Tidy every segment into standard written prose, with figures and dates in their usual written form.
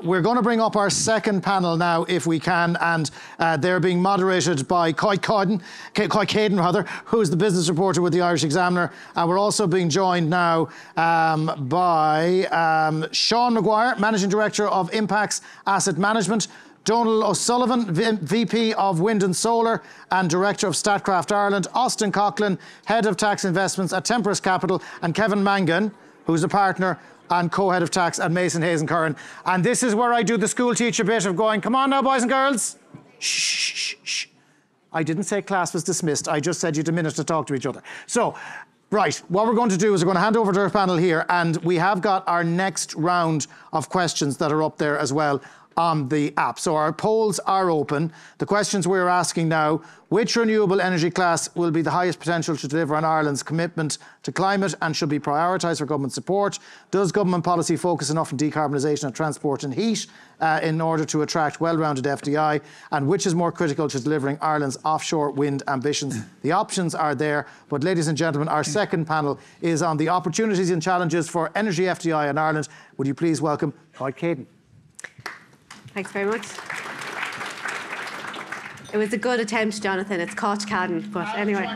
We're going to bring up our second panel now, if we can, and they're being moderated by Coy Caden, who's the business reporter with the Irish Examiner. And we're also being joined now by Sean Maguire, Managing Director of Impacts Asset Management, Donal O'Sullivan, VP of Wind and Solar and Director of Statkraft Ireland, Austin Coughlin, Head of Tax Investments at Temperance Capital, and Kevin Mangan, who's a partner and co-head of tax at Mason Hayes and Curran. And this is where I do the school teacher bit of going, come on now, boys and girls. Shh, shh, shh. I didn't say class was dismissed. I just said you had a minute to talk to each other. So, right, what we're going to do is we're going to hand over to our panel here, and we have got our next round of questions that are up there as well on the app. So our polls are open. The questions we're asking now: which renewable energy class will be the highest potential to deliver on Ireland's commitment to climate and should be prioritised for government support? Does government policy focus enough on decarbonisation of transport and heat in order to attract well-rounded FDI? And which is more critical to delivering Ireland's offshore wind ambitions? The options are there. But ladies and gentlemen, our second panel is on the opportunities and challenges for energy FDI in Ireland. Would you please welcome Coy Caden? Thanks very much. It was a good attempt, Jonathan. It's Coy Caden, but anyway.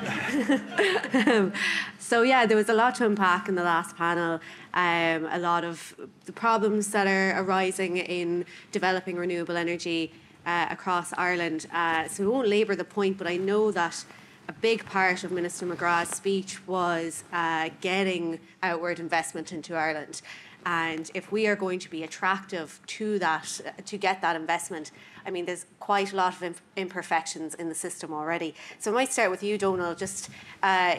So yeah, there was a lot to unpack in the last panel. A lot of the problems that are arising in developing renewable energy across Ireland. So we won't labour the point, but I know that a big part of Minister McGrath's speech was getting outward investment into Ireland. And if we are going to be attractive to that, to get that investment, I mean, there's quite a lot of imperfections in the system already. So I might start with you, Donal. Just,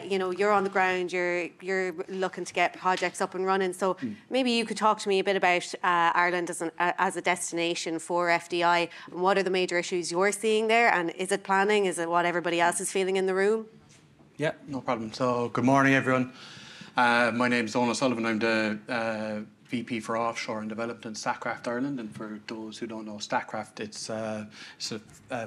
you know, you're on the ground, you're looking to get projects up and running. So maybe you could talk to me a bit about Ireland as a destination for FDI, and what are the major issues you're seeing there? And is it planning? Is it what everybody else is feeling in the room? Yeah, no problem. So good morning, everyone. My name is Donal O'Sullivan. I'm the VP for Offshore and Development in Statkraft Ireland. And for those who don't know Statkraft, it's a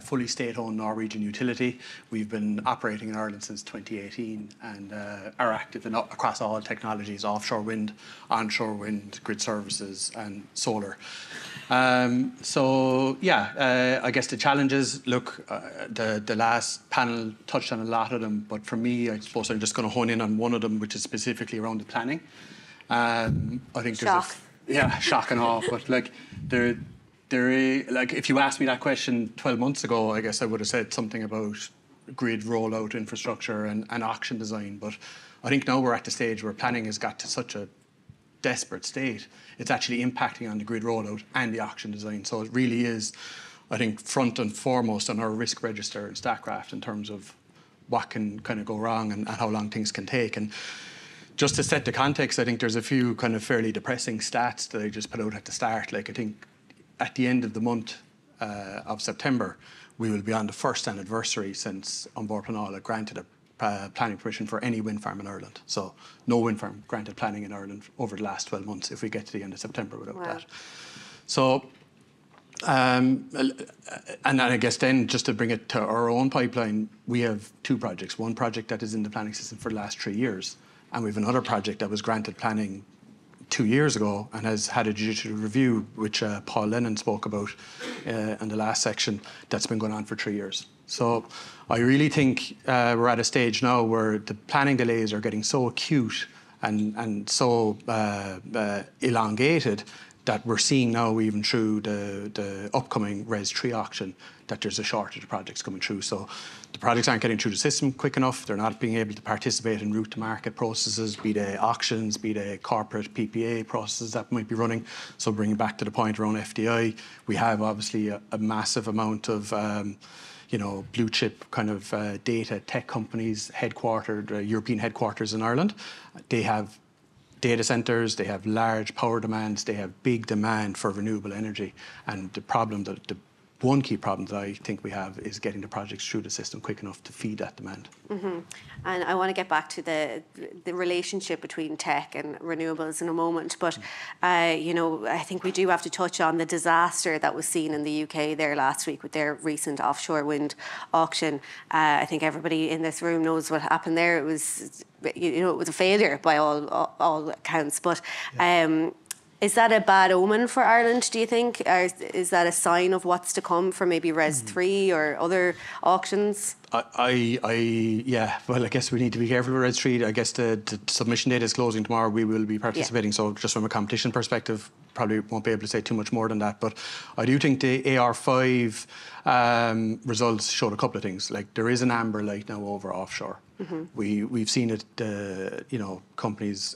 fully state-owned Norwegian utility. We've been operating in Ireland since 2018 and are active across all technologies: offshore wind, onshore wind, grid services and solar. So yeah, I guess the challenges, look, the last panel touched on a lot of them, but for me, I suppose I'm just going to hone in on one of them, which is specifically around the planning. I think shock. Shock and awe, but like like if you asked me that question 12 months ago, I guess I would have said something about grid rollout infrastructure and auction design. But I think now we're at the stage where planning has got to such a desperate state, it's actually impacting on the grid rollout and the auction design. So it really is, I think, front and foremost on our risk register in Statkraft in terms of what can kind of go wrong and how long things can take. And just to set the context, I think there's a few kind of fairly depressing stats that I just put out at the start. Like, I think at the end of the month of September, we will be on the first anniversary since An Bord Pleanála granted a planning permission for any wind farm in Ireland. So no wind farm granted planning in Ireland over the last 12 months if we get to the end of September without that. So, and I guess then just to bring it to our own pipeline, we have two projects. One project that is in the planning system for the last 3 years, and we have another project that was granted planning 2 years ago and has had a judicial review, which Paul Lennon spoke about in the last section, that's been going on for 3 years. So I really think we're at a stage now where the planning delays are getting so acute and so elongated that we're seeing now, even through the upcoming Res 3 auction, that there's a shortage of projects coming through. So the projects aren't getting through the system quick enough. They're not being able to participate in route to market processes, be they auctions, be they corporate PPA processes that might be running. So bringing back to the point around FDI, we have obviously a massive amount of you know, blue chip kind of data tech companies headquartered, European headquarters in Ireland. They have data centres, they have large power demands, they have big demand for renewable energy. And the problem, the one key problem that I think we have is getting the projects through the system quick enough to feed that demand. Mm-hmm. And I want to get back to the relationship between tech and renewables in a moment, but you know, I think we do have to touch on the disaster that was seen in the UK there last week with their recent offshore wind auction. I think everybody in this room knows what happened there. It was, you know, it was a failure by all accounts, but Is that a bad omen for Ireland, do you think? Or is that a sign of what's to come for maybe Res 3 or other auctions? Yeah, well, I guess we need to be careful with Red Street. I guess the submission date is closing tomorrow. We will be participating. So just from a competition perspective, probably won't be able to say too much more than that. But I do think the AR5 results showed a couple of things. Like, there is an amber light now over offshore. We've seen it, companies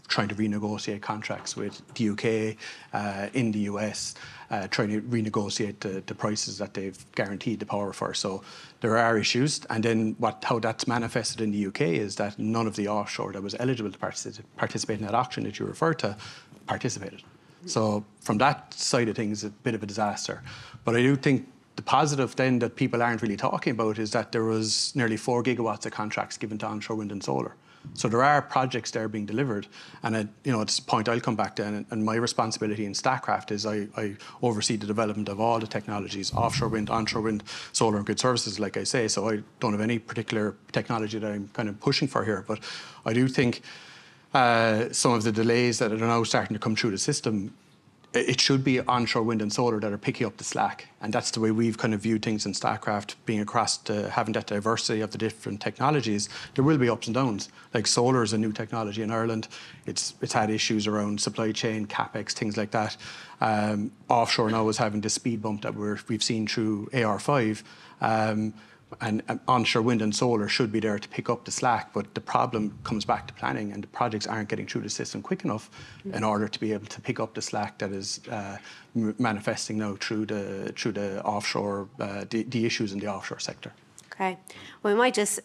trying to renegotiate contracts with the UK, in the US, trying to renegotiate the prices that they've guaranteed the power for. So there are issues. And then how that's manifested in the UK is that none of the offshore that was eligible to participate in that auction that you referred to participated. So from that side of things, a bit of a disaster. But I do think the positive then that people aren't really talking about is that there was nearly 4 gigawatts of contracts given to onshore wind and solar. So there are projects there being delivered. And, it's a point I'll come back to. And my responsibility in Statkraft is I oversee the development of all the technologies, offshore wind, onshore wind, solar and grid services, like I say. So I don't have any particular technology that I'm kind of pushing for here. But I do think some of the delays that are now starting to come through the system, it should be onshore wind and solar that are picking up the slack. And that's the way we've kind of viewed things in Statkraft, being across having that diversity of the different technologies. There will be ups and downs. Like, solar is a new technology in Ireland. It's had issues around supply chain, capex, things like that. Offshore now is having the speed bump that we've seen through AR5. And onshore wind and solar should be there to pick up the slack, but the problem comes back to planning, and the projects aren't getting through the system quick enough in order to be able to pick up the slack that is manifesting now through the offshore, the issues in the offshore sector. Okay. Well, we might just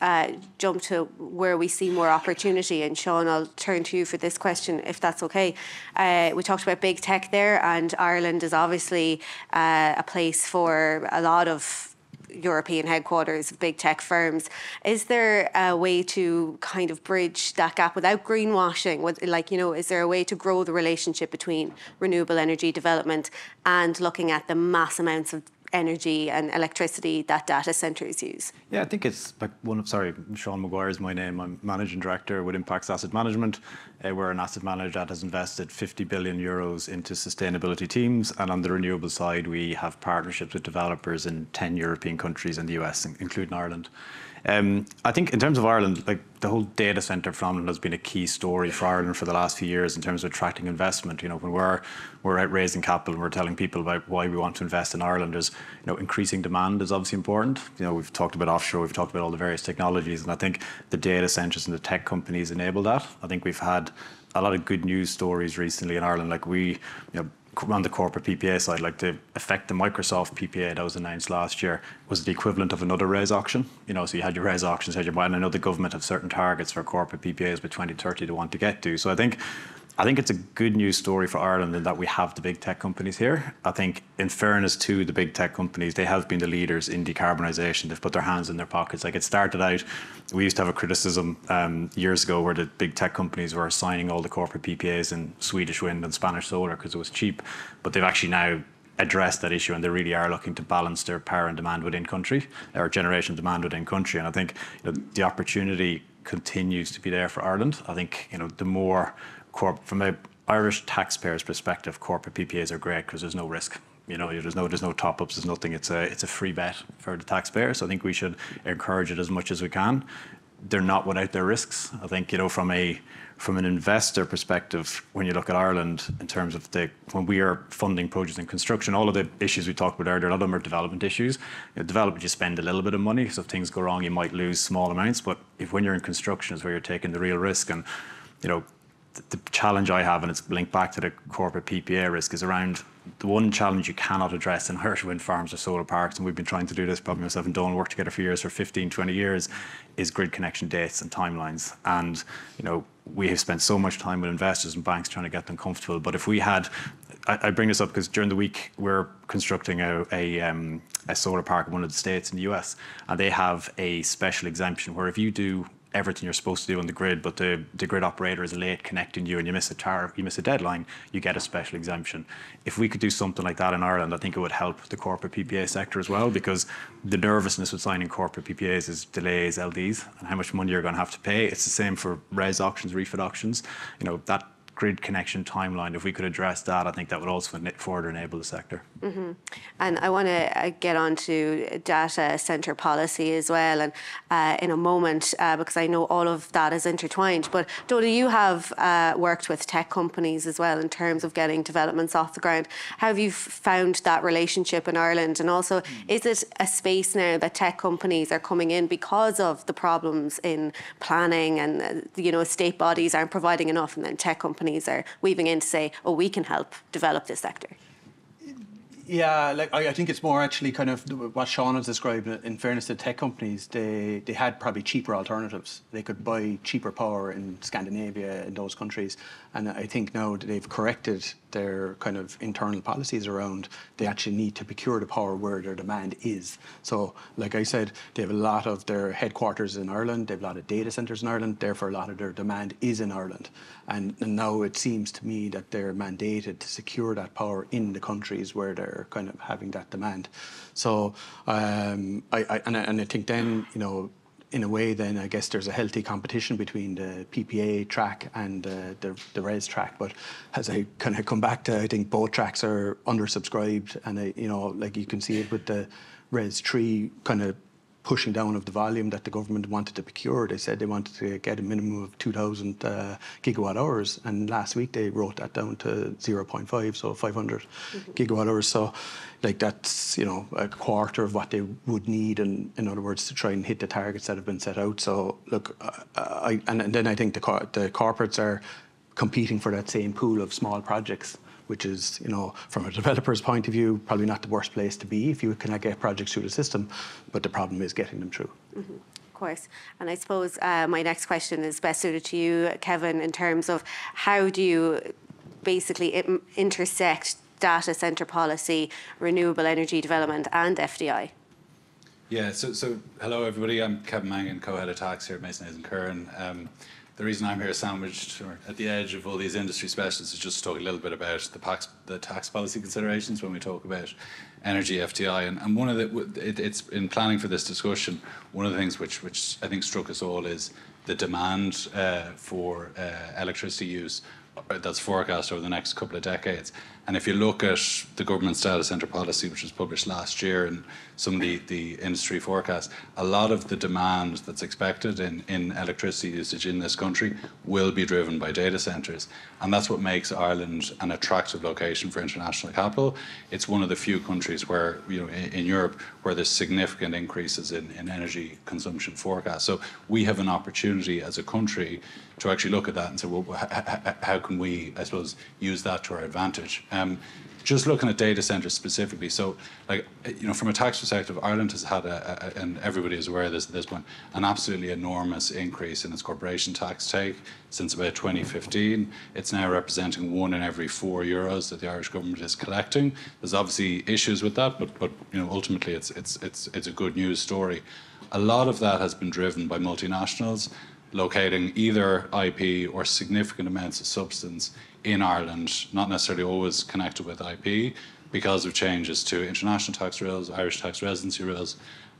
jump to where we see more opportunity. And Sean, I'll turn to you for this question, if that's okay. We talked about big tech there, and Ireland is obviously a place for a lot of European headquarters of big tech firms. Is there a way to kind of bridge that gap without greenwashing? Is there a way to grow the relationship between renewable energy development and looking at the mass amounts of energy and electricity that data centres use? Yeah, I think it's like Sean Maguire is my name. I'm Managing Director with Impacts Asset Management. We're an asset manager that has invested 50 billion euros into sustainability teams. And on the renewable side, we have partnerships with developers in 10 European countries and the US, including Ireland. I think in terms of Ireland, like, the whole data centre phenomenon has been a key story for Ireland for the last few years in terms of attracting investment. When we're out raising capital and we're telling people about why we want to invest in Ireland, is increasing demand is obviously important. We've talked about offshore, we've talked about all the various technologies, and I think the data centres and the tech companies enable that. I think we've had a lot of good news stories recently in Ireland. Like, on the corporate PPA side, like the Microsoft PPA that was announced last year was the equivalent of another RES auction. So you had your RES auctions, and I know the government have certain targets for corporate PPAs by 2030 they want to get to. So I think it's a good news story for Ireland in that we have the big tech companies here. I think, in fairness to the big tech companies, they have been the leaders in decarbonisation. They've put their hands in their pockets. Like, it started out, we used to have a criticism years ago where the big tech companies were signing all the corporate PPAs in Swedish wind and Spanish solar because it was cheap. But they've actually now addressed that issue, and they really are looking to balance their power and demand within country, or generation demand within country. And I think the opportunity continues to be there for Ireland. I think the more from an Irish taxpayer's perspective, corporate PPAs are great because there's no risk. There's no top-ups, there's nothing. It's a free bet for the taxpayer. So I think we should encourage it as much as we can. They're not without their risks. I think from an investor perspective, when you look at Ireland in terms of when we are funding projects in construction, all of the issues we talked about earlier, a lot of them are development issues. Development, you spend a little bit of money, so if things go wrong, you might lose small amounts. But when you're in construction, is where you're taking the real risk. And the challenge I have, and it's linked back to the corporate PPA risk, is around the one challenge you cannot address in Irish wind farms or solar parks, and we've been trying to do this, probably myself and Dawn worked together for years, for 15, 20 years, is grid connection dates and timelines. And, we have spent so much time with investors and banks trying to get them comfortable. But if we had, I bring this up because during the week we're constructing a solar park in one of the states in the US, and they have a special exemption where if you do everything you're supposed to do on the grid, but the grid operator is late connecting you and you miss a deadline, you get a special exemption. If we could do something like that in Ireland, I think it would help the corporate PPA sector as well, because the nervousness with signing corporate PPAs is delays, LDs, and how much money you're going to have to pay. It's the same for RES auctions, refit auctions. That grid connection timeline. If we could address that, I think that would also further enable the sector. And I want to get on to data centre policy as well, and in a moment, because I know all of that is intertwined. But Dóda, you have worked with tech companies as well in terms of getting developments off the ground. How have you found that relationship in Ireland? And also, is it a space now that tech companies are coming in because of the problems in planning and, state bodies aren't providing enough, and then tech companies are weaving in to say, oh, we can help develop this sector? Yeah, I think it's more actually kind of what Sean has described. In fairness to tech companies, they had probably cheaper alternatives. They could buy cheaper power in Scandinavia, in those countries. And I think now that they've corrected their kind of internal policies around, they actually need to procure the power where their demand is. So, like I said, they have a lot of their headquarters in Ireland, they have a lot of data centres in Ireland, therefore a lot of their demand is in Ireland. And now it seems to me that they're mandated to secure that power in the countries where they're kind of having that demand. So, I think then, in a way, then I guess there's a healthy competition between the PPA track and the RES track. But as I kind of come back to, I think both tracks are undersubscribed, and you can see it with the RES 3 kind of pushing down of the volume that the government wanted to procure. They said they wanted to get a minimum of 2,000 gigawatt hours, and last week they wrote that down to 0.5, so 500 gigawatt hours. So, that's a quarter of what they would need, in other words, to try and hit the targets that have been set out. So, look, and then I think the corporates are competing for that same pool of small projects, which is, from a developer's point of view, probably not the worst place to be if you cannot get projects through the system, but the problem is getting them through. Of course. And I suppose my next question is best suited to you, Kevin, in terms of how do you basically intersect data centre policy, renewable energy development and FDI? Yeah, so hello everybody, I'm Kevin Mangan, co-head of tax here at Mason Hayes & Curran. The reason I'm here sandwiched or at the edge of all these industry specialists is just to talk a little bit about the tax policy considerations when we talk about energy FDI. And one of it's in planning for this discussion, one of the things which I think struck us all is the demand for electricity use that's forecast over the next couple of decades. And if you look at the government's data centre policy, which was published last year, and some of the industry forecasts, a lot of the demand that's expected in electricity usage in this country will be driven by data centres. And that's what makes Ireland an attractive location for international capital. It's one of the few countries where, in Europe, where there's significant increases in energy consumption forecasts. So we have an opportunity as a country to actually look at that and say, well, how can we, I suppose, use that to our advantage? Just looking at data centres specifically, so from a tax perspective, Ireland has had and everybody is aware of this at this point, an absolutely enormous increase in its corporation tax take since about 2015. It's now representing 1 in every 4 euros that the Irish government is collecting. There's obviously issues with that, but ultimately it's a good news story. A lot of that has been driven by multinationals locating either IP or significant amounts of substance in Ireland, not necessarily always connected with IP, because of changes to international tax rules, Irish tax residency rules,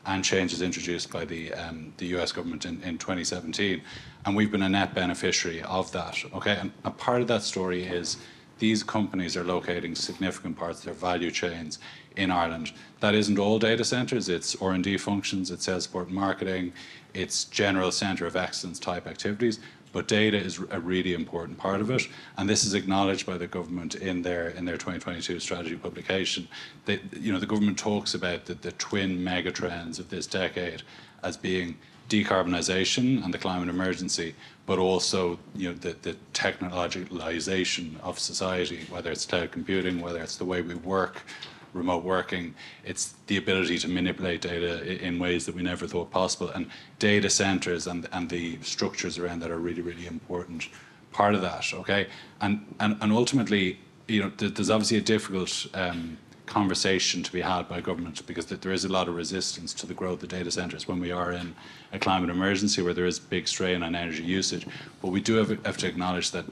and changes introduced by the US government in 2017. And we've been a net beneficiary of that. Okay, and a part of that story is these companies are locating significant parts of their value chains in Ireland. That isn't all data centres, it's R&D functions, it's sales support and marketing, it's general centre of excellence type activities, but data is a really important part of it, and this is acknowledged by the government in their 2022 strategy publication. The government talks about the twin megatrends of this decade as being decarbonisation and the climate emergency, but also the technologicalisation of society, whether it's cloud computing, whether it's the way we work, remote working, it's the ability to manipulate data in ways that we never thought possible. And data centres and the structures around that are really, really important part of that, okay? And ultimately, there's obviously a difficult conversation to be had by government, because there is a lot of resistance to the growth of data centres when we are in a climate emergency where there is big strain on energy usage. But we do have to acknowledge that,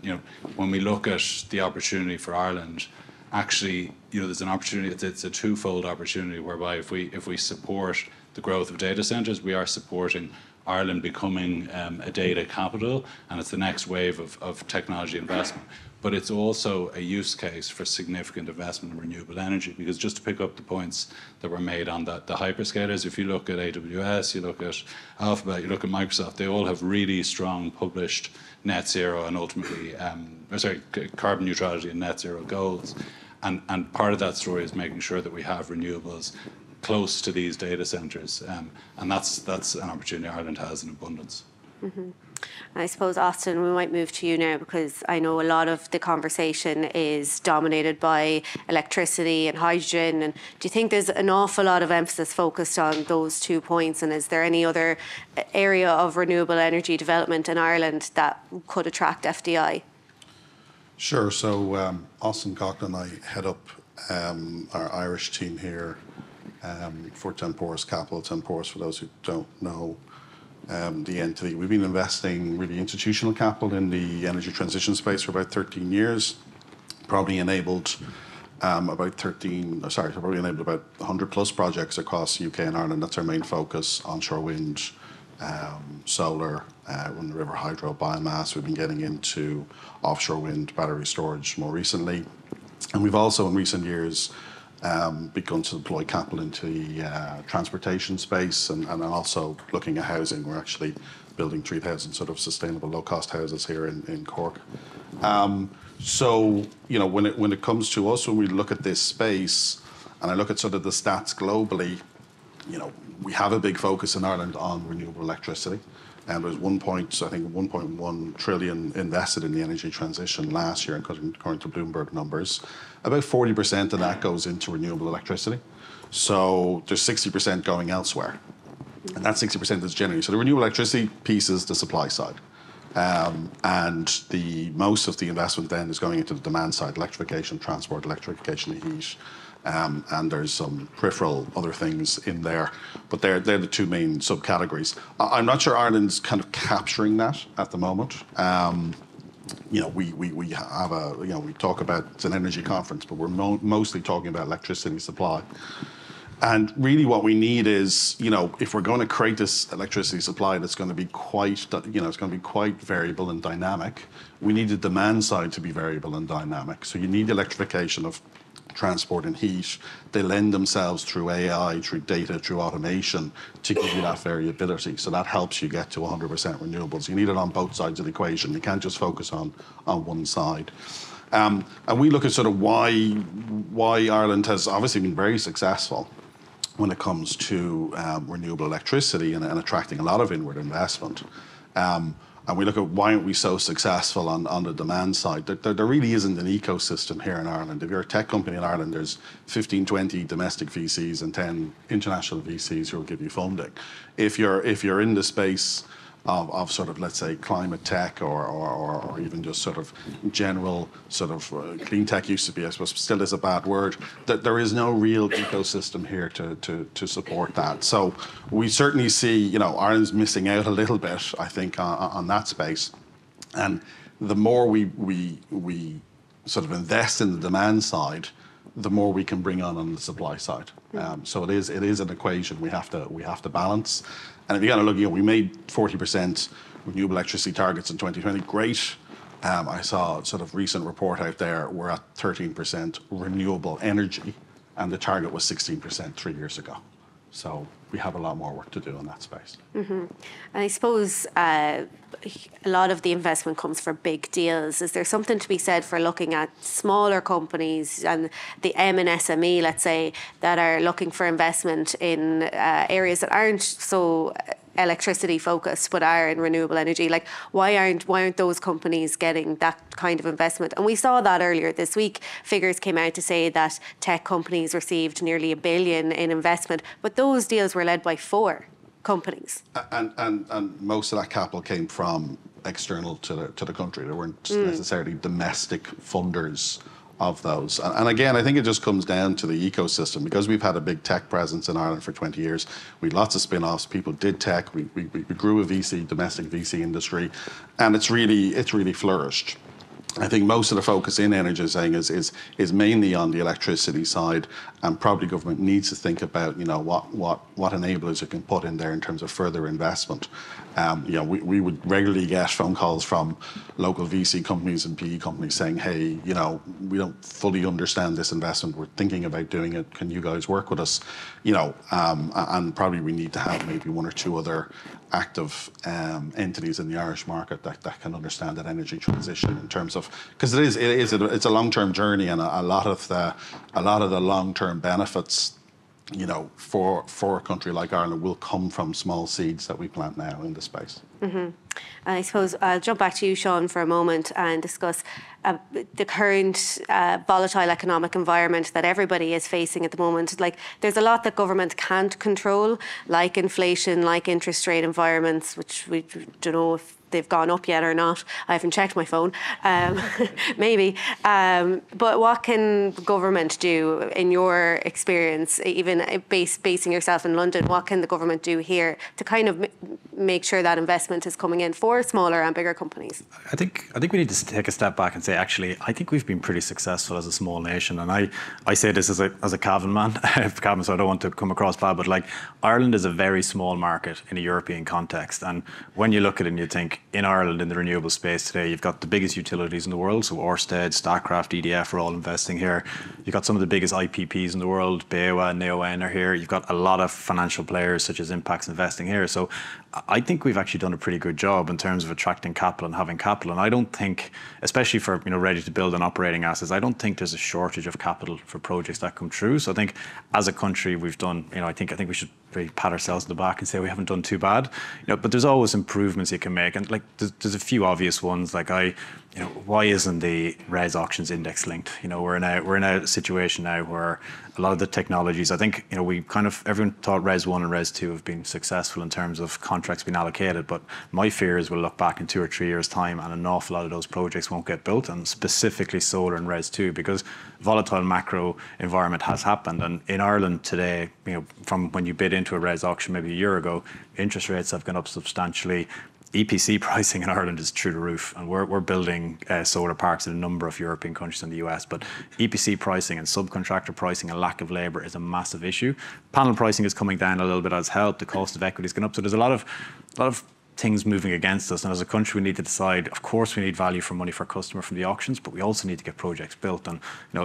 when we look at the opportunity for Ireland, actually, there's an opportunity. It's a twofold opportunity whereby if we support the growth of data centres, we are supporting Ireland becoming a data capital, and it's the next wave of technology investment. But it's also a use case for significant investment in renewable energy, because just to pick up the points that were made on the hyperscalers, if you look at AWS, you look at Alphabet, you look at Microsoft, they all have really strong published net zero and ultimately, carbon neutrality and net zero goals. And part of that story is making sure that we have renewables close to these data centres. And that's an opportunity Ireland has in abundance. Mm-hmm. I suppose, Austin, we might move to you now, because I know a lot of the conversation is dominated by electricity and hydrogen. And do you think there's an awful lot of emphasis focused on those 2 points? And is there any other area of renewable energy development in Ireland that could attract FDI? Sure. So Austin Coughlin, I head up our Irish team here for Temporis Capital. Temporis, for those who don't know, the entity. We've been investing really institutional capital in the energy transition space for about 13 years. Probably enabled about 100 plus projects across the UK and Ireland. That's our main focus: onshore wind, solar, run the river hydro, biomass. We've been getting into offshore wind, battery storage more recently, and we've also in recent years begun to deploy capital into the transportation space and also looking at housing. We're actually building 3,000 sort of sustainable low-cost houses here in Cork. So, when it comes to us, when we look at this space, and I look at sort of the stats globally, we have a big focus in Ireland on renewable electricity. And there's 1.1 trillion invested in the energy transition last year, according to Bloomberg numbers. About 40% of that goes into renewable electricity. So there's 60% going elsewhere. And that 60% is generally. So the renewable electricity piece is the supply side. And most of the investment then is going into the demand side: electrification, transport, electrification of heat. And there's some peripheral other things in there, but they're the two main subcategories. I'm not sure Ireland's kind of capturing that at the moment. We have we talk about, it's an energy conference, but we're mostly talking about electricity supply. And really what we need is, if we're going to create this electricity supply that's going to be quite, it's going to be quite variable and dynamic, we need the demand side to be variable and dynamic. So you need electrification of transport and heat. They lend themselves through AI, through data, through automation to give you that variability. So that helps you get to 100% renewables. You need it on both sides of the equation. You can't just focus on one side. And we look at sort of why Ireland has obviously been very successful when it comes to renewable electricity and attracting a lot of inward investment. And we look at why aren't we so successful on the demand side. There really isn't an ecosystem here in Ireland. If you're a tech company in Ireland, there's 15, 20 domestic VCs and 10 international VCs who will give you funding. If you're in the space of sort of, let's say, climate tech or even just sort of general sort of clean tech used to be, I suppose, still is a bad word, that there is no real ecosystem here to support that. So we certainly see, Ireland's missing out a little bit, I think, on that space. And the more we sort of invest in the demand side, the more we can bring on the supply side. So it is an equation we have to balance. And if you kind of look, we made 40% renewable electricity targets in 2020. Great. I saw a sort of recent report out there. We're at 13% renewable energy, and the target was 16% 3 years ago. So we have a lot more work to do in that space. Mm-hmm. And I suppose a lot of the investment comes for big deals. Is there something to be said for looking at smaller companies and the M and SME, let's say, that are looking for investment in areas that aren't so electricity focused but are in renewable energy? Like, why aren't those companies getting that kind of investment? And we saw that earlier this week. Figures came out to say that tech companies received nearly $1 billion in investment, but those deals were led by 4 companies. And most of that capital came from external to the country. There weren't necessarily domestic funders of those. And again, I think it just comes down to the ecosystem. Because we've had a big tech presence in Ireland for 20 years, we had lots of spin-offs, people did tech, we grew a domestic VC industry, and it's really flourished. I think most of the focus in energy saying is mainly on the electricity side, and probably government needs to think about what enablers it can put in there in terms of further investment. We would regularly get phone calls from local VC companies and PE companies saying, hey, we don't fully understand this investment. We're thinking about doing it. Can you guys work with us? And probably we need to have maybe one or two other active entities in the Irish market that can understand that energy transition in terms of, because it's a long-term journey, and a lot of the long-term benefits for a country like Ireland will come from small seeds that we plant now in the space. Mm-hmm. I suppose I'll jump back to you, Sean, for a moment and discuss the current volatile economic environment that everybody is facing at the moment. Like, there's a lot that government can't control, like inflation, like interest rate environments, which we don't know if they've gone up yet or not. I haven't checked my phone. Maybe. But what can government do, in your experience, even basing yourself in London, what can the government do here to kind of make sure that investment is coming in for smaller and bigger companies? I think we need to take a step back and say, actually, I think we've been pretty successful as a small nation. And I say this as a Cavan man, Cavan, so I don't want to come across bad, but like, Ireland is a very small market in a European context. And when you look at it and you think, in Ireland, in the renewable space today, you've got the biggest utilities in the world, so Ørsted, Statkraft, EDF are all investing here. You've got some of the biggest IPPs in the world, BEWA, Neoen are here. You've got a lot of financial players such as Impacts investing here. So I think we've actually done a pretty good job in terms of attracting capital and having capital. And I don't think, especially for ready to build and operating assets, I don't think there's a shortage of capital for projects that come through. So I think as a country we've done, I think we should really pat ourselves on the back and say we haven't done too bad. But there's always improvements you can make, and like there's a few obvious ones. Like why isn't the res auctions index linked? We're in a situation now where a lot of the technologies, I think, everyone thought Res 1 and Res 2 have been successful in terms of contracts being allocated, but my fear is we'll look back in 2 or 3 years' time and an awful lot of those projects won't get built, and specifically solar and Res 2, because volatile macro environment has happened. And in Ireland today, from when you bid into a Res auction maybe a year ago, interest rates have gone up substantially. EPC pricing in Ireland is through the roof, and we're building solar parks in a number of European countries and the US, but EPC pricing and subcontractor pricing and lack of labour is a massive issue. Panel pricing is coming down a little bit as help. The cost of equity is going up, so there's a lot of things moving against us, and as a country we need to decide, of course we need value for money for customer from the auctions, but we also need to get projects built. And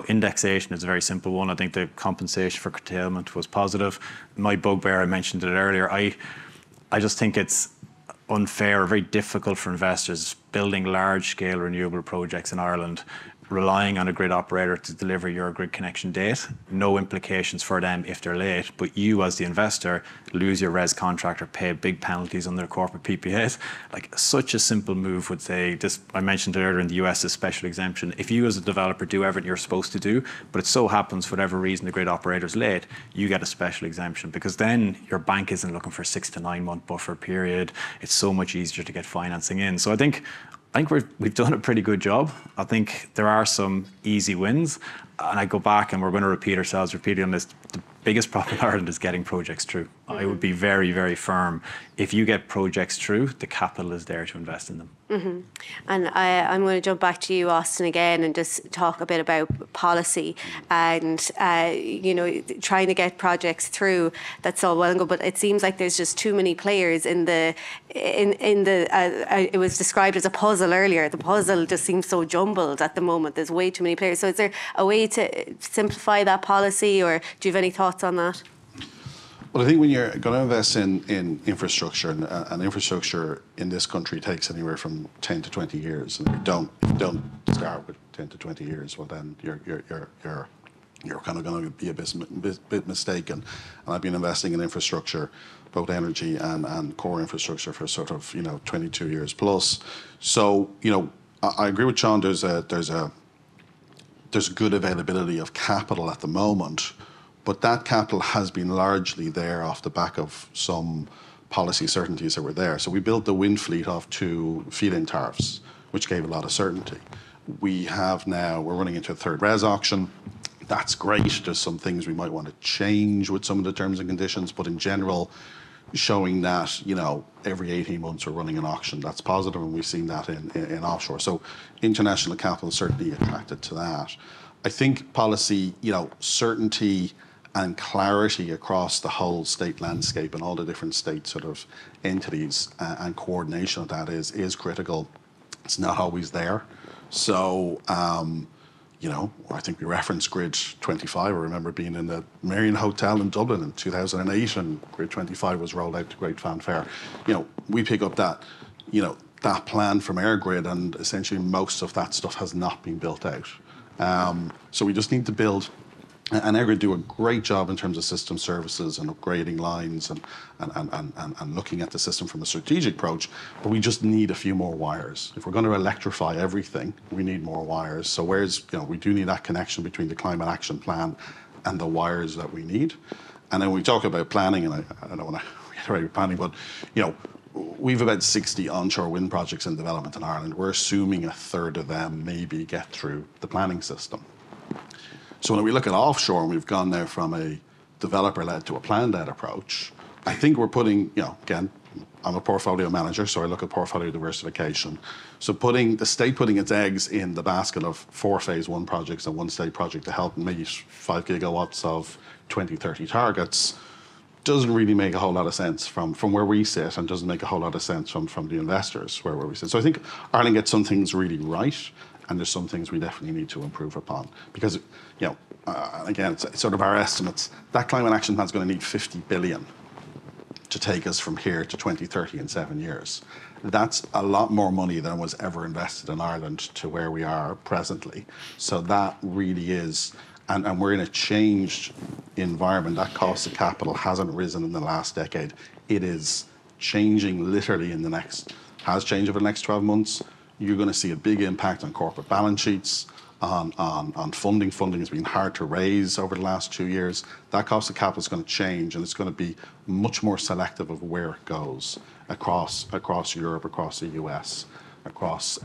indexation is a very simple one. I think the compensation for curtailment was positive. My bugbear, I mentioned it earlier, I just think it's unfair or very difficult for investors building large-scale renewable projects in Ireland, relying on a grid operator to deliver your grid connection date. No implications for them if they're late, but you as the investor lose your res contract or pay big penalties under corporate PPAs. Like, such a simple move would say, this, I mentioned earlier in the US, a special exemption. If you as a developer do everything you're supposed to do, but it so happens for whatever reason the grid operator's late, you get a special exemption, because then your bank isn't looking for a 6 to 9 month buffer period. It's so much easier to get financing in. So I think we've done a pretty good job. I think there are some easy wins. And I go back, and we're going to repeat on this. The biggest problem in Ireland is getting projects through. Mm-hmm. I would be very, very firm. If you get projects through, the capital is there to invest in them. Mm-hmm. And I'm going to jump back to you, Austin, again, and just talk a bit about policy and, trying to get projects through. That's all well and good, but it seems like there's just too many players in the, it was described as a puzzle earlier. The puzzle just seems so jumbled at the moment. There's way too many players. So is there a way to simplify that policy, or do you have any thoughts on that? Well, I think when you're going to invest in infrastructure, and infrastructure in this country takes anywhere from 10 to 20 years, and if you don't start with 10 to 20 years, well then you're kind of going to be a bit mistaken. And I've been investing in infrastructure, both energy and core infrastructure, for sort of 22 years plus. So I agree with Sean. There's good availability of capital at the moment. But that capital has been largely there off the back of some policy certainties that were there. So we built the wind fleet off 2 feed-in tariffs, which gave a lot of certainty. We're running into a third res auction. That's great. There's some things we might want to change with some of the terms and conditions, but in general, showing that, every 18 months we're running an auction. That's positive, and we've seen that in offshore. So international capital is certainly attracted to that. I think policy, certainty and clarity across the whole state landscape and all the different state sort of entities and coordination of that is critical. It's not always there. So, I think we referenced Grid 25. I remember being in the Marion Hotel in Dublin in 2008, and Grid 25 was rolled out to great fanfare. We pick up that, that plan from EirGrid, and essentially most of that stuff has not been built out. So we just need to build, and EirGrid do a great job in terms of system services and upgrading lines and looking at the system from a strategic approach, but we just need a few more wires. If we're going to electrify everything, we need more wires. So we do need that connection between the climate action plan and the wires that we need. And then we talk about planning, and I don't want to reiterate planning, but we've about 60 onshore wind projects in development in Ireland. We're assuming a third of them maybe get through the planning system. So when we look at offshore, and we've gone now from a developer-led to a plan-led approach, I think we're putting, again, I'm a portfolio manager, so I look at portfolio diversification. So the state putting its eggs in the basket of 4 phase 1 projects and 1 state project to help meet 5 gigawatts of 2030 targets doesn't really make a whole lot of sense from where we sit, and doesn't make a whole lot of sense from the investors where we sit. So I think Ireland gets some things really right, and there's some things we definitely need to improve upon. Because, again, it's sort of our estimates. That climate action plan is going to need 50 billion to take us from here to 2030 in 7 years. That's a lot more money than was ever invested in Ireland to where we are presently. So that really is, and we're in a changed environment. That cost of capital hasn't risen in the last decade. It is changing literally has changed over the next 12 months. You're going to see a big impact on corporate balance sheets, on funding. Funding has been hard to raise over the last 2 years. That cost of capital is going to change, and it's going to be much more selective of where it goes across Europe, across the US, across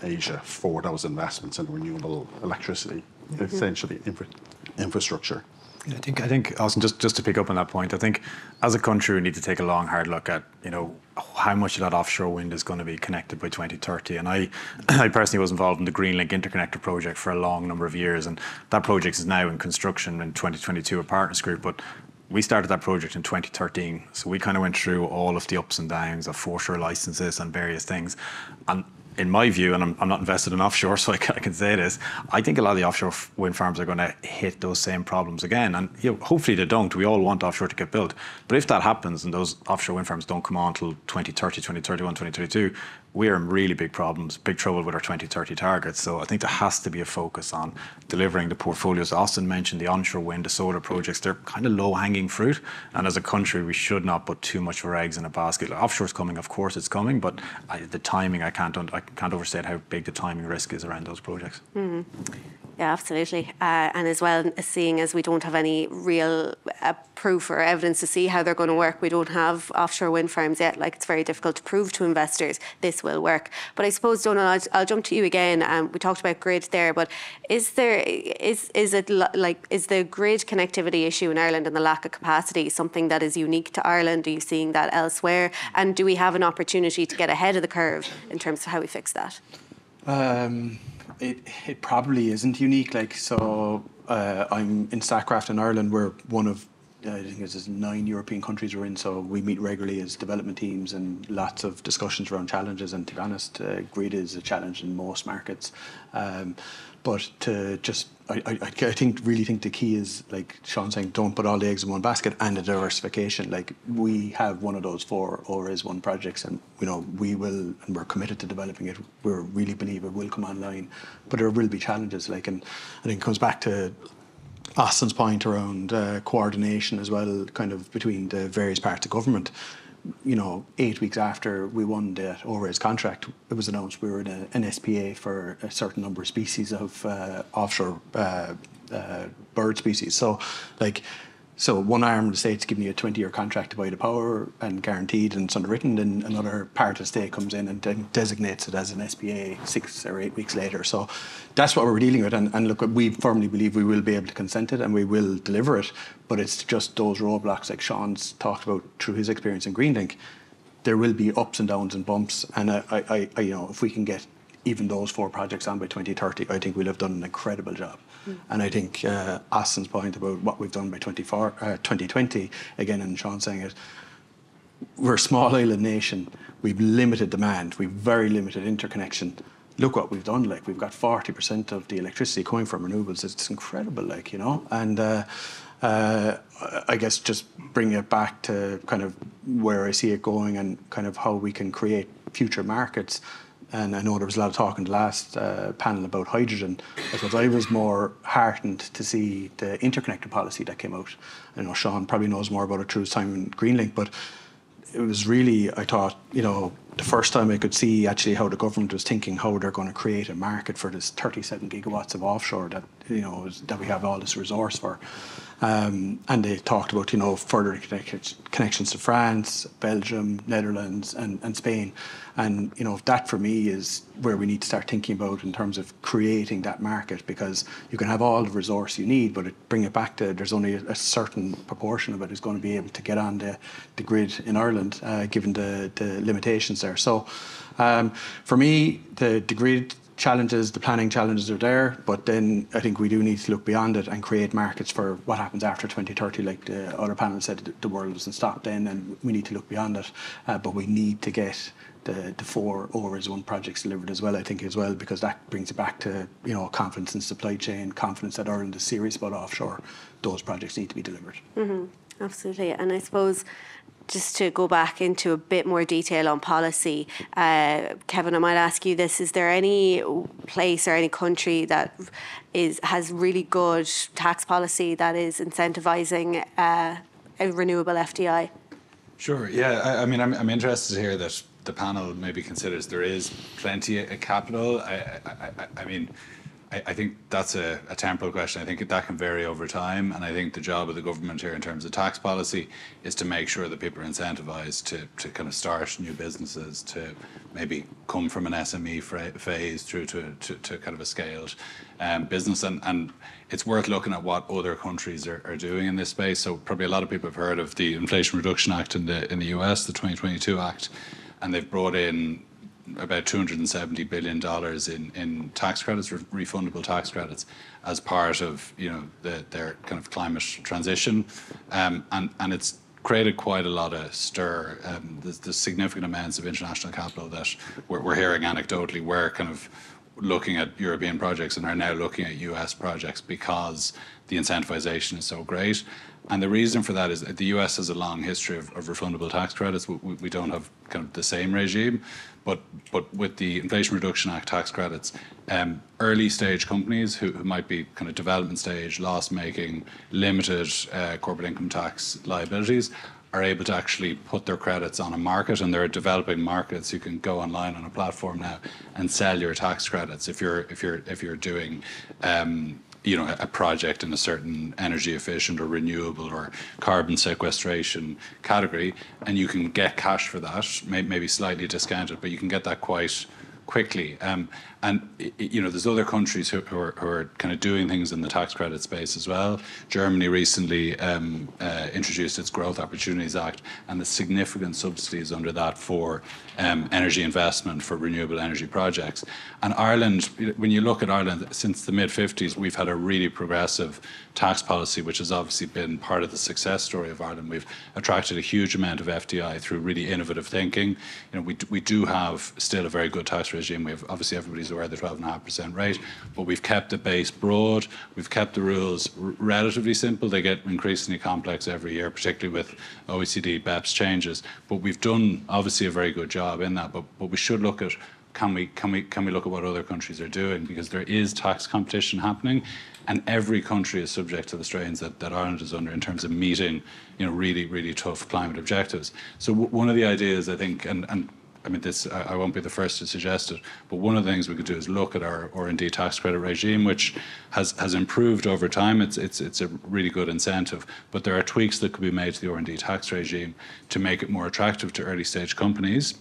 Asia for those investments in renewable electricity, essentially infrastructure. I think, Austin, just to pick up on that point, I think as a country we need to take a long, hard look at, how much of that offshore wind is going to be connected by 2030. And I personally was involved in the Green Link Interconnector project for a long number of years, and that project is now in construction in 2022, a partners group, but we started that project in 2013. So we kind of went through all of the ups and downs of foreshore licenses and various things. And in my view, and I'm not invested in offshore, so I can say this, I think a lot of the offshore wind farms are going to hit those same problems again. And hopefully they don't. We all want offshore to get built. But if that happens and those offshore wind farms don't come on until 2030, 2031, 2032, we're in really big problems, big trouble with our 2030 targets. So I think there has to be a focus on delivering the portfolios. Austin mentioned the onshore wind, the solar projects. They're kind of low-hanging fruit. And as a country, we should not put too much of our eggs in a basket. Offshore's coming, of course it's coming, but the timing, I can't overstate how big the timing risk is around those projects. Mm-hmm. Yeah, absolutely. And as well, seeing as we don't have any real proof or evidence to see how they're going to work, we don't have offshore wind farms yet. Like, it's very difficult to prove to investors this will work. But I suppose, Donal, I'll jump to you again. We talked about grid there, but is the grid connectivity issue in Ireland and the lack of capacity something that is unique to Ireland? Are you seeing that elsewhere? And do we have an opportunity to get ahead of the curve in terms of how we fix that? It probably isn't unique. I'm in Statkraft in Ireland. We're one of, I think it's 9 European countries we're in, so we meet regularly as development teams and lots of discussions around challenges. And to be honest, grid is a challenge in most markets. But to just, I really think the key is, like Sean saying, don't put all the eggs in one basket, and the diversification. Like, we have one of those 4 ORIS 1 projects, and we will, and we're committed to developing it. We really believe it will come online, but there will be challenges. And I think it comes back to Austin's point around coordination as well, kind of between the various parts of government. 8 weeks after we won the ORIS contract, it was announced we were in an SPA for a certain number of species of offshore bird species. So, So one arm of the state's giving you a 20-year contract to buy the power and guaranteed and it's underwritten, then another part of the state comes in and then designates it as an SPA 6 or 8 weeks later. So that's what we're dealing with. And look, we firmly believe we will be able to consent it and we will deliver it. But it's just those roadblocks like Sean's talked about through his experience in Greenlink. There will be ups and downs and bumps. And I if we can get even those 4 projects on by 2030, I think we'll have done an incredible job. And I think Austin's point about what we've done by 2020, again, and Sean saying it, we're a small island nation. We've limited demand. We've very limited interconnection. Look what we've done. Like, we've got 40% of the electricity coming from renewables. It's incredible, like, you know. And I guess just bring it back to kind of where I see it going and kind of how we can create future markets. And I know there was a lot of talk in the last panel about hydrogen. I suppose I was more heartened to see the interconnector policy that came out. I know Sean probably knows more about it through his time in Greenlink, but it was really, I thought, you know, the first time I could see actually how the government was thinking how they're going to create a market for this 37 gigawatts of offshore that, you know, that we have all this resource for. And they talked about, you know, further connections to France, Belgium, Netherlands, and Spain. And, you know, that for me is where we need to start thinking about in terms of creating that market, because you can have all the resource you need, but bring it back to there's only a certain proportion of it is going to be able to get on the grid in Ireland, given the limitations there. So for me, the grid challenges, the planning challenges are there, but then I think we do need to look beyond it and create markets for what happens after 2030. Like the other panel said, the world doesn't stop then, and we need to look beyond it. But we need to get the 4 over-zone projects delivered as well, I think, as well, because that brings it back to, you know, confidence in supply chain, confidence that Ireland is serious about offshore. Those projects need to be delivered. Mm-hmm. Absolutely. And I suppose, just to go back into a bit more detail on policy, Kevin, I might ask you this. Is there any place or any country that has really good tax policy that is incentivising a renewable FDI? Sure, yeah. I mean, I'm interested to hear that the panel maybe considers there is plenty of capital. I mean, I think that's a temporal question. I think that can vary over time, and I think the job of the government here in terms of tax policy is to make sure that people are incentivised to kind of start new businesses, to maybe come from an SME phase through to kind of a scaled business, and it's worth looking at what other countries are doing in this space. So probably a lot of people have heard of the Inflation Reduction Act in the US, the 2022 Act, and they've brought in about $270 billion in tax credits, refundable tax credits, as part of, you know, their kind of climate transition, and it's created quite a lot of stir. There's significant amounts of international capital that we're hearing anecdotally. We're kind of looking at European projects and are now looking at US projects because the incentivization is so great. And the reason for that is that the US has a long history of refundable tax credits. We don't have kind of the same regime, but with the Inflation Reduction Act tax credits, early stage companies who might be kind of development stage, loss making, limited corporate income tax liabilities are able to actually put their credits on a market, and there are developing markets. You can go online on a platform now and sell your tax credits if you're doing you know, a project in a certain energy efficient or renewable or carbon sequestration category, and you can get cash for that, maybe slightly discounted, but you can get that quite quickly. And you know, there's other countries who are kind of doing things in the tax credit space as well. Germany recently introduced its Growth Opportunities Act, and the significant subsidies under that for energy investment for renewable energy projects. And Ireland, when you look at Ireland, since the mid-50s, we've had a really progressive tax policy, which has obviously been part of the success story of Ireland. We've attracted a huge amount of FDI through really innovative thinking. You know, we do have still a very good tax regime. We have, obviously, everybody's aware of the 12.5% rate, but we've kept the base broad. We've kept the rules relatively simple. They get increasingly complex every year, particularly with OECD BEPS changes. But we've done obviously a very good job in that. But we should look at, can we look at what other countries are doing, because there is tax competition happening, and every country is subject to the strains that Ireland is under in terms of meeting, you know, really, really tough climate objectives. So one of the ideas, I think, and I mean, I won't be the first to suggest it, but one of the things we could do is look at our R&D tax credit regime, which has improved over time. It's a really good incentive, but there are tweaks that could be made to the R&D tax regime to make it more attractive to early stage companies.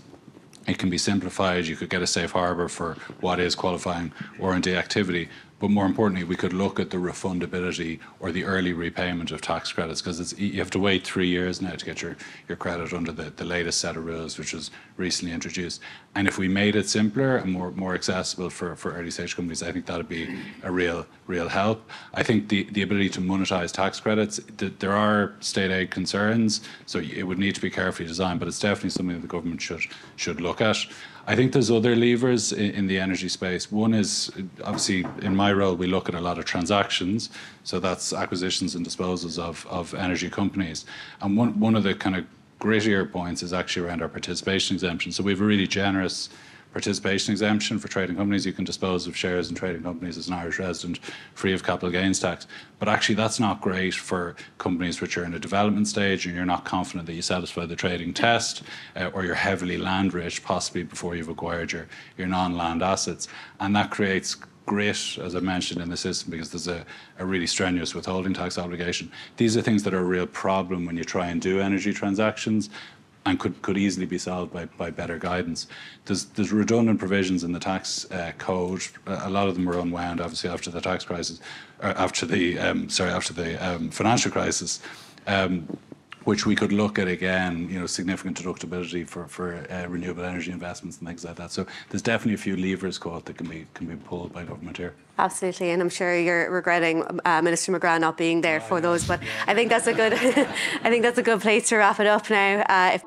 It can be simplified. You could get a safe harbour for what is qualifying R&D activity. But more importantly, we could look at the refundability or the early repayment of tax credits, because you have to wait 3 years now to get your credit under the latest set of rules, which was recently introduced. And if we made it simpler and more accessible for early stage companies, I think that would be a real help. I think the ability to monetize tax credits, there are state aid concerns, so it would need to be carefully designed, but it's definitely something the government should look at. I think there's other levers in the energy space. One is, obviously, in my role, we look at a lot of transactions. So that's acquisitions and disposals of energy companies. And one of the kind of grittier points is actually around our participation exemption. So we have a really generous participation exemption for trading companies. You can dispose of shares in trading companies as an Irish resident free of capital gains tax. But actually that's not great for companies which are in a development stage and you're not confident that you satisfy the trading test, or you're heavily land rich, possibly before you've acquired your non-land assets. And that creates grit, as I mentioned, in the system, because there's a really strenuous withholding tax obligation. These are things that are a real problem when you try and do energy transactions, and could easily be solved by better guidance. There's redundant provisions in the tax code. A lot of them were unwound, obviously, after the tax crisis, after the financial crisis, which we could look at again. Significant deductibility for renewable energy investments and things like that. So there's definitely a few levers caught that can be pulled by government here. Absolutely, and I'm sure you're regretting Minister McGrath not being there for those. But I think that's a good, I think that's a good place to wrap it up now.